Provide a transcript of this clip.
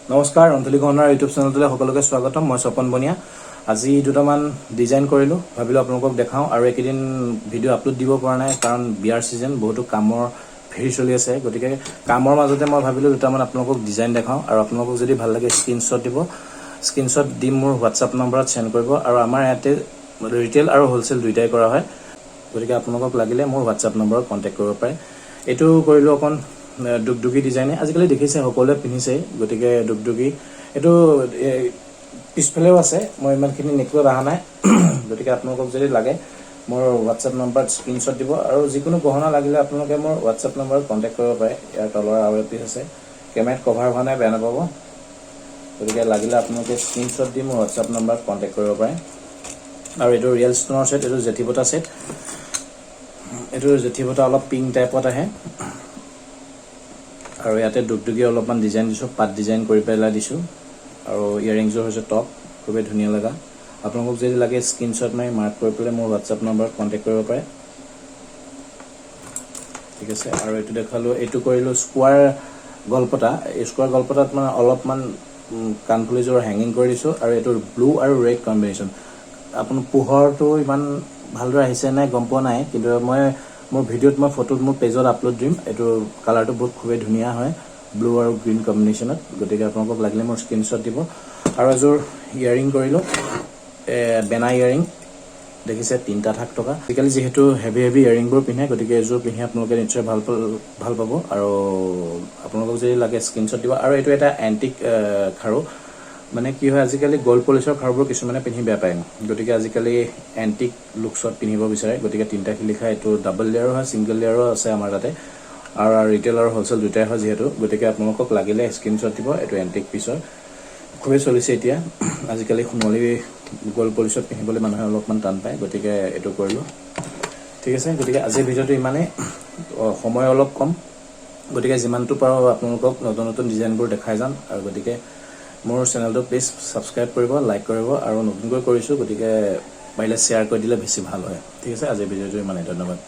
নমস্কাৰ ৰন্ধলি গহনাৰ ইউটিউব চেনেলটোলৈ সকলোকে স্বাগতম। মই স্বপন বনিয়া। আজি দুটামান ডিজাইন কৰিলোঁ, ভাবিলোঁ আপোনালোকক দেখাওঁ। আৰু এইকেইদিন ভিডিঅ' আপলোড দিব পৰা নাই কাৰণ বিয়াৰ ছিজন, বহুতো কামৰ ভিৰ চলি আছে। গতিকে কামৰ মাজতে মই ভাবিলোঁ দুটামান আপোনালোকক ডিজাইন দেখাওঁ। আৰু আপোনালোকক যদি ভাল লাগে স্ক্ৰীনশ্বট দিব, স্ক্ৰীনশ্বট দি মোৰ হোৱাটছআপ নম্বৰত চেণ্ড কৰিব। আৰু আমাৰ ইয়াতে ৰিটেইল আৰু হ'লচেল দুইটাই কৰা হয়, গতিকে আপোনালোকক লাগিলে মোৰ হোৱাটছআপ নম্বৰত কণ্টেক্ট কৰিব পাৰে। এইটো কৰিলোঁ অকণ দুগদুগী ডিজাইনে, আজিকালি দেখিছে সকলোৱে পিন্ধিছে, গতিকে দুগদুগী। এইটো পিছফালেও আছে, মই ইমানখিনি নেকলত অহা নাই। গতিকে আপোনালোকক যদি লাগে মোৰ হোৱাটছআপ নম্বৰত স্ক্ৰীনশ্বট দিব। আৰু যিকোনো গহনা লাগিলে আপোনালোকে মোৰ হোৱাটছআপ নম্বৰত কণ্টেক্ট কৰিব পাৰে। ইয়াৰ তলৰ আৰু এপিচ আছে, কেমেৰাত কভাৰ হোৱা নাই, বেয়া নাপাব। গতিকে লাগিলে আপোনালোকে স্ক্ৰীনশ্বট দি মোৰ হোৱাটছআপ নম্বৰত কণ্টেক্ট কৰিব পাৰে। আৰু এইটো ৰিয়েল ষ্টনৰ ছেট, এইটো জেঠী বটা ছেট। এইটো জেঠী বটা অলপ পিংক টাইপত আহে। আৰু ইয়াতে দুগদুগী অলপমান ডিজাইন দিছোঁ, পাত ডিজাইন কৰি পেলাই দিছোঁ। আৰু ইয়াৰিংছৰ হৈছে টপ, খুবেই ধুনীয়া লগা। আপোনালোকক যদি লাগে স্ক্ৰীনশ্বট মাৰি মাৰ্ক কৰি পেলাই মোৰ হোৱাটছআপ নম্বৰত কণ্টেক্ট কৰিব পাৰে। ঠিক আছে। আৰু এইটো দেখালোঁ, এইটো কৰিলোঁ স্কোৱাৰ গলপতা। এই স্কোৱাৰ গলপতাত মানে অলপমান কাণফুলিযোৰ হেঙিং কৰি দিছোঁ। আৰু এইটো ব্লু আৰু ৰেড কম্বিনেশ্যন। আপোনাৰ পোহৰটো ইমান ভালদৰে আহিছে নাই গম পোৱা নাই, কিন্তু মই মোৰ ভিডিঅ'ত মই ফটোত মোৰ পেজত আপলোড দিম। এইটো কালাৰটো বহুত খুবেই ধুনীয়া হয়, ব্লু আৰু গ্ৰীণ কম্বিনেশ্যনত। গতিকে আপোনালোকক লাগিলে মোৰ স্ক্ৰীনশ্বট দিব। আৰু এযোৰ ইয়াৰিং কৰিলোঁ, বেনা ইয়াৰিং, দেখিছে 3টা থাক টকা। আজিকালি যিহেতু হেভি ইয়াৰিংবোৰ পিন্ধে, গতিকে এযোৰ পিন্ধি আপোনালোকে নিশ্চয় ভাল পাব। আৰু আপোনালোকক যদি লাগে স্ক্ৰীনশ্বট দিব। আৰু এইটো এটা এণ্টিক খাৰু, মানে কি হয় আজিকালি গ'ল্ড পলিচৰ খাৰুবোৰ কিছুমানে পিন্ধি বেয়া পায়, গতিকে আজিকালি এণ্টিক লুকছত পিন্ধিব বিচাৰে। গতিকে 3টা শিলিখা, এইটো ডাবল লেয়াৰো হয়, ছিংগল লেয়াৰো আছে আমাৰ তাতে। আৰু ৰিটেইল আৰু হ'লচেল দুটাই হয় যিহেতু, গতিকে আপোনালোকক লাগিলে স্ক্ৰীনশ্বট দিব। এইটো এণ্টিক পিছৰ, খুবেই চলিছে এতিয়া। আজিকালি সোণালী গ'ল্ড পলিচত পিন্ধিবলৈ মানুহে অলপমান টান পায়, গতিকে এইটো কৰিলোঁ। ঠিক আছে। গতিকে আজিৰ ভিডিঅ'টো ইমানেই, সময় অলপ কম, গতিকে যিমানটো পাৰোঁ আপোনালোকক নতুন নতুন ডিজাইনবোৰ দেখাই যাম। আৰু গতিকে মোৰ চেনেলটো প্লিজ ছাবস্ক্ৰাইব কৰিব, লাইক কৰিব। আৰু নতুনকৈ কৰিছোঁ, গতিকে পাৰিলে শ্বেয়াৰ কৰি দিলে বেছি ভাল হয়। ঠিক আছে। আজিৰ ভিডিঅ'টো ইমানেই, ধন্যবাদ।